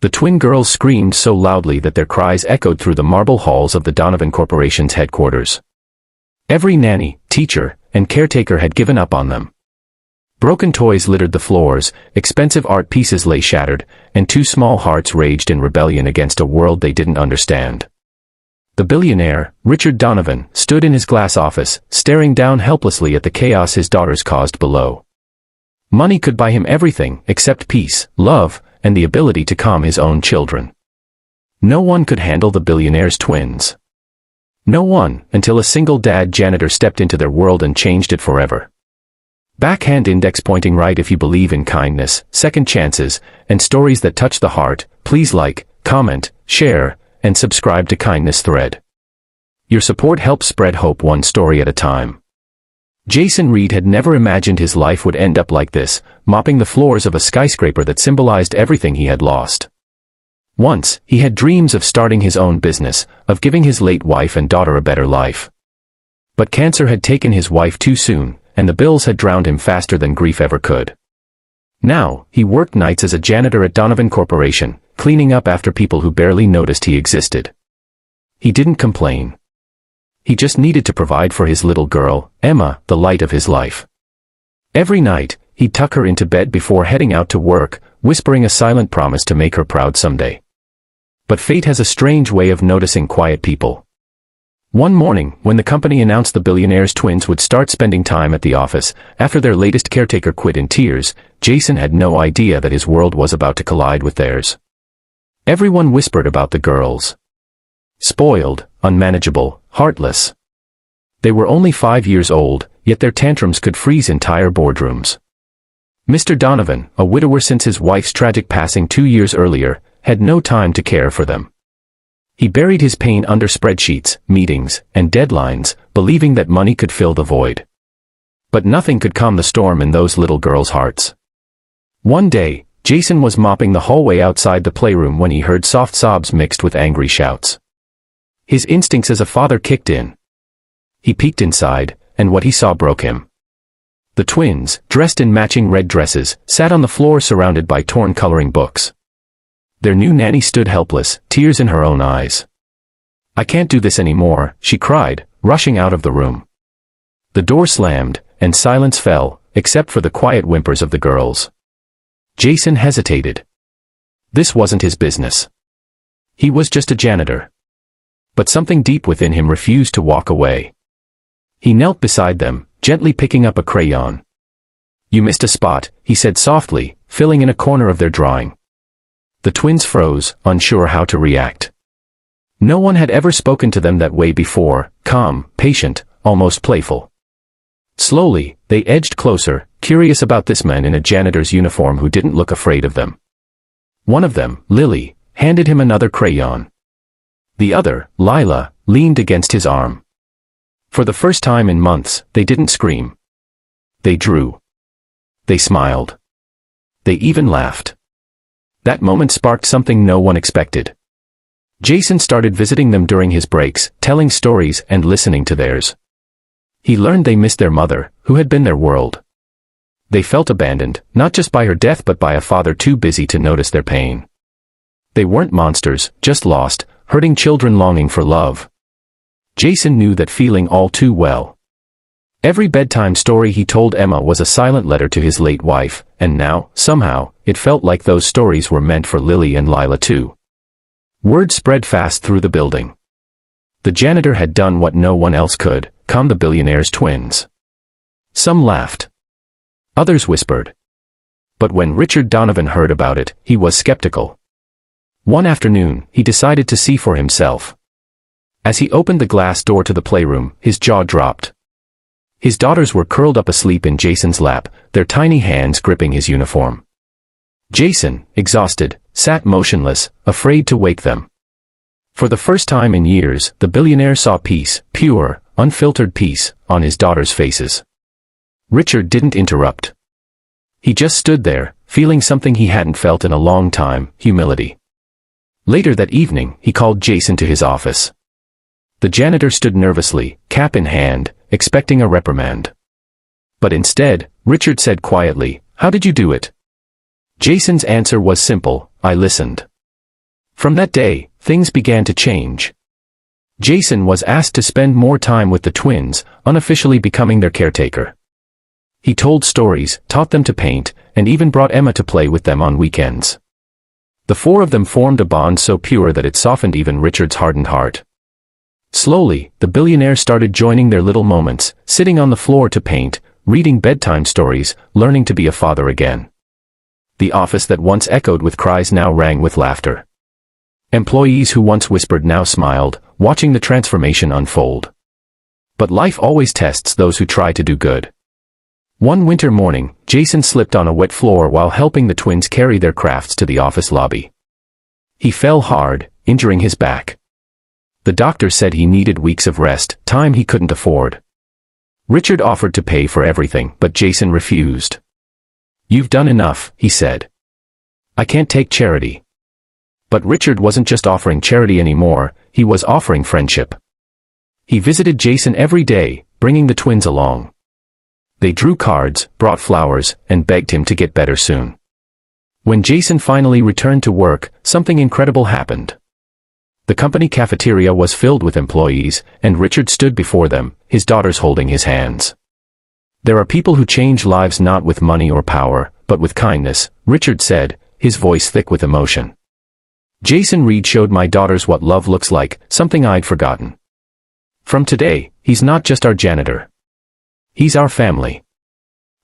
The twin girls screamed so loudly that their cries echoed through the marble halls of the Donovan Corporation's headquarters. Every nanny, teacher, and caretaker had given up on them. Broken toys littered the floors, expensive art pieces lay shattered, and two small hearts raged in rebellion against a world they didn't understand. The billionaire, Richard Donovan, stood in his glass office, staring down helplessly at the chaos his daughters caused below. Money could buy him everything except peace, love, and the ability to calm his own children. No one could handle the billionaire's twins. No one, until a single dad janitor stepped into their world and changed it forever. Backhand index pointing right if you believe in kindness, second chances, and stories that touch the heart. Please like, comment, share, and subscribe to Kindness Thread. Your support helps spread hope one story at a time. Jason Reed had never imagined his life would end up like this, mopping the floors of a skyscraper that symbolized everything he had lost. Once, he had dreams of starting his own business, of giving his late wife and daughter a better life. But cancer had taken his wife too soon, and the bills had drowned him faster than grief ever could. Now, he worked nights as a janitor at Donovan Corporation, cleaning up after people who barely noticed he existed. He didn't complain. He just needed to provide for his little girl, Emma, the light of his life. Every night, he'd tuck her into bed before heading out to work, whispering a silent promise to make her proud someday. But fate has a strange way of noticing quiet people. One morning, when the company announced the billionaire's twins would start spending time at the office, after their latest caretaker quit in tears, Jason had no idea that his world was about to collide with theirs. Everyone whispered about the girls. Spoiled, unmanageable, heartless. They were only 5 years old, yet their tantrums could freeze entire boardrooms. Mr. Donovan, a widower since his wife's tragic passing 2 years earlier, had no time to care for them. He buried his pain under spreadsheets, meetings, and deadlines, believing that money could fill the void. But nothing could calm the storm in those little girls' hearts. One day, Jason was mopping the hallway outside the playroom when he heard soft sobs mixed with angry shouts. His instincts as a father kicked in. He peeked inside, and what he saw broke him. The twins, dressed in matching red dresses, sat on the floor surrounded by torn coloring books. Their new nanny stood helpless, tears in her own eyes. "I can't do this anymore," she cried, rushing out of the room. The door slammed, and silence fell, except for the quiet whimpers of the girls. Jason hesitated. This wasn't his business. He was just a janitor. But something deep within him refused to walk away. He knelt beside them, gently picking up a crayon. "You missed a spot," he said softly, filling in a corner of their drawing. The twins froze, unsure how to react. No one had ever spoken to them that way before, calm, patient, almost playful. Slowly, they edged closer, curious about this man in a janitor's uniform who didn't look afraid of them. One of them, Lily, handed him another crayon. The other, Lila, leaned against his arm. For the first time in months, they didn't scream. They drew. They smiled. They even laughed. That moment sparked something no one expected. Jason started visiting them during his breaks, telling stories and listening to theirs. He learned they missed their mother, who had been their world. They felt abandoned, not just by her death but by a father too busy to notice their pain. They weren't monsters, just lost, hurting children longing for love. Jason knew that feeling all too well. Every bedtime story he told Emma was a silent letter to his late wife, and now, somehow, it felt like those stories were meant for Lily and Lila too. Word spread fast through the building. The janitor had done what no one else could, calm the billionaire's twins. Some laughed. Others whispered. But when Richard Donovan heard about it, he was skeptical. One afternoon, he decided to see for himself. As he opened the glass door to the playroom, his jaw dropped. His daughters were curled up asleep in Jason's lap, their tiny hands gripping his uniform. Jason, exhausted, sat motionless, afraid to wake them. For the first time in years, the billionaire saw peace, pure, unfiltered peace, on his daughters' faces. Richard didn't interrupt. He just stood there, feeling something he hadn't felt in a long time, humility. Later that evening, he called Jason to his office. The janitor stood nervously, cap in hand, expecting a reprimand. But instead, Richard said quietly, "How did you do it?" Jason's answer was simple, "I listened. From that day, things began to change. Jason was asked to spend more time with the twins, unofficially becoming their caretaker. He told stories, taught them to paint, and even brought Emma to play with them on weekends. The four of them formed a bond so pure that it softened even Richard's hardened heart. Slowly, the billionaire started joining their little moments, sitting on the floor to paint, reading bedtime stories, learning to be a father again. The office that once echoed with cries now rang with laughter. Employees who once whispered now smiled, watching the transformation unfold. But life always tests those who try to do good. One winter morning, Jason slipped on a wet floor while helping the twins carry their crafts to the office lobby. He fell hard, injuring his back. The doctor said he needed weeks of rest, time he couldn't afford. Richard offered to pay for everything, but Jason refused. "You've done enough," he said. "I can't take charity." But Richard wasn't just offering charity anymore, he was offering friendship. He visited Jason every day, bringing the twins along. They drew cards, brought flowers, and begged him to get better soon. When Jason finally returned to work, something incredible happened. The company cafeteria was filled with employees, and Richard stood before them, his daughters holding his hands. "There are people who change lives not with money or power, but with kindness," Richard said, his voice thick with emotion. "Jason Reed showed my daughters what love looks like, something I'd forgotten. From today, he's not just our janitor. He's our family."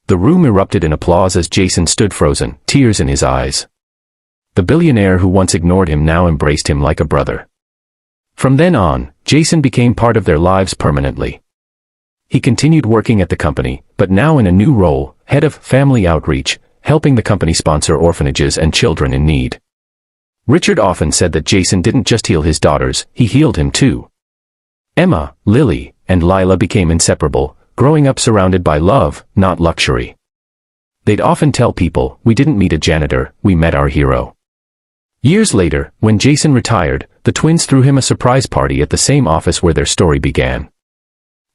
The room erupted in applause as Jason stood frozen, tears in his eyes. The billionaire who once ignored him now embraced him like a brother. From then on, Jason became part of their lives permanently. He continued working at the company, but now in a new role, head of family outreach, helping the company sponsor orphanages and children in need. Richard often said that Jason didn't just heal his daughters, he healed him too. Emma, Lily, and Lila became inseparable, growing up surrounded by love, not luxury. They'd often tell people, "We didn't meet a janitor, we met our hero." Years later, when Jason retired, the twins threw him a surprise party at the same office where their story began.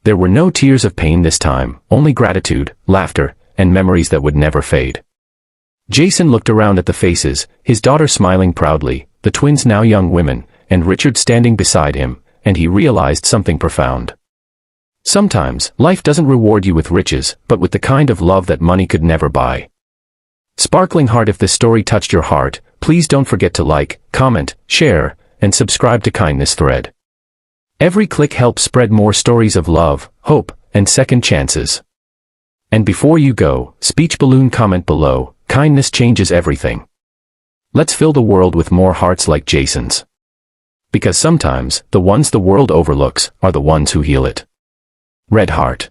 There were no tears of pain this time, only gratitude, laughter, and memories that would never fade. Jason looked around at the faces, his daughter smiling proudly, the twins now young women, and Richard standing beside him, and he realized something profound. Sometimes, life doesn't reward you with riches, but with the kind of love that money could never buy. Sparkling Heart, if this story touched your heart, please don't forget to like, comment, share, and subscribe to Kindness Thread. Every click helps spread more stories of love, hope, and second chances. And before you go, speech balloon comment below, kindness changes everything. Let's fill the world with more hearts like Jason's. Because sometimes, the ones the world overlooks are the ones who heal it. Red Heart.